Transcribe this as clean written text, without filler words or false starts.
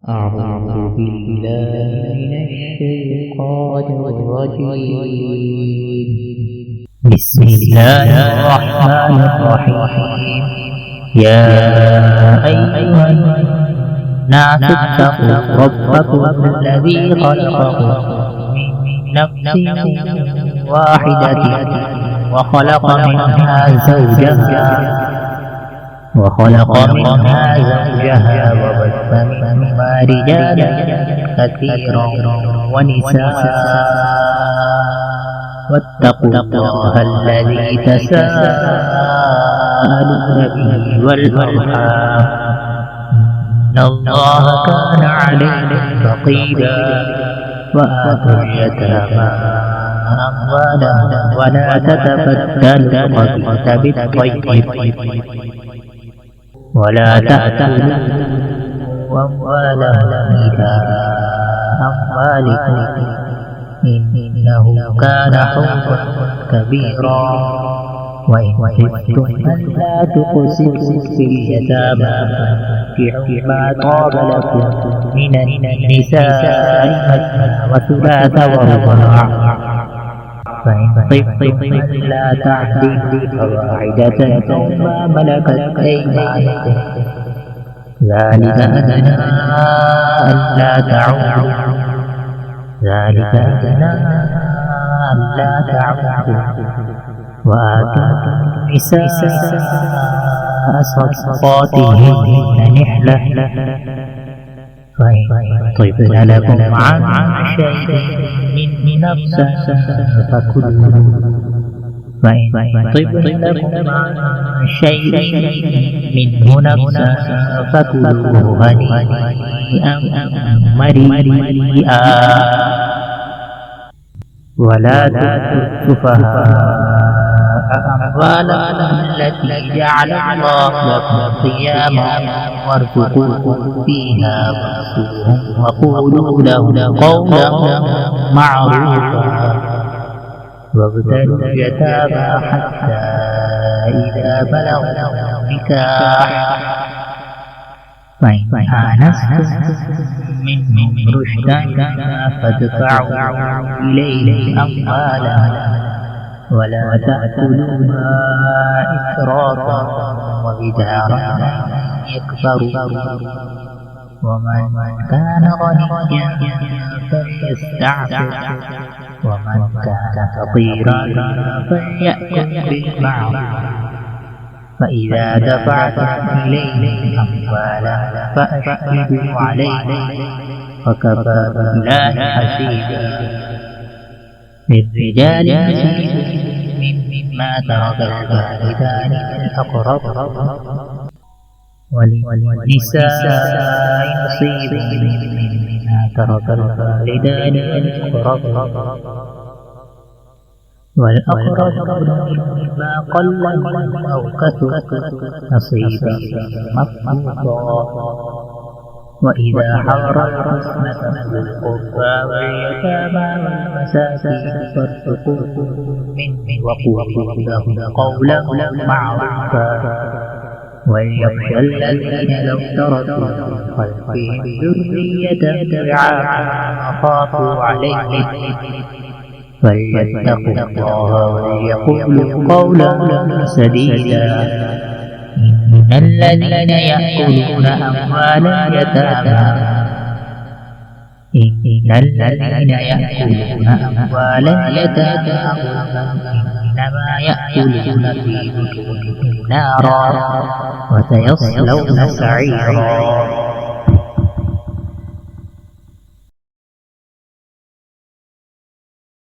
أعوذ بالله من الشيطان الرجيم. بسم الله الرحمن الرحيم. يا أيها الناس اتقوا ربكم الذي خلقكم من نفس واحدة وخلق منها زوجها وبث منهما رجالا كثيرا ونساء واتقوا الله الذي تساءلون به والأرحام إن الله كان عليكم رقيبا. وآتوا اليتامى أموالهم ولا تتبدلوا الخبيث بالطيب ولا تأكلوا أموالهم إلى أموالكم إنه كان حوبا كبيرا. وإن خفتم ألا تقسطوا في اليتامى فانكحوا ما طاب لكم من النساء مثنى وثلاث ورباع. فإن خفتم ألا تعدلوا فواحدة أو ما ملكت أيمانكم ذلك أدنى ألا تعودوا. وآتوا النساء صدقاتهن نحلة فإن طبن لكم عن شيء منه نفسا فكلوه. فإن طبن لكم عن شيء منه نفسا فكلوه هنيئا مريئا. ولا تؤتوا السفهاء أموالكم التي جعل الله لكم قياما وارزقوهم فيها واكسوهم وقولوا لهم قولا معروفا. وابتلوا اليتامى حتى إذا بلغوا النكاح فإن آنستم منهم رشدا فادفعوا إليهم أموالهم ولا تأكلوها إسرافا وبدارا يكبروا. ومن كان غنيا فليستعفف ومن كان فقيرا فليأكل بالمعروف. فإذا دفعتم إليهم أموالا فأشهدوا عليهم وكفى بالله حسيبا. للرجال نصيب مما ترك الوالدان والأقربون وللنساء نصيب مما ترك الوالدان والأقربون مما قل منه أو كثر نصيبا مفروضا. وإذا حضر القسمة أولو القربى واليتامى والمساكين فارزقوهم منه وقولوا لهم قولا معروفا. وليخشى الذين لو تركوا من خلفهم ذرية ضعافا خافوا عليهم فليتقوا الله وليقولوا قولا سديدا. إن الذين يأكلون أموال اليتامى إنما يأكلون في بطونهم نارا وسيصلون سعيرا.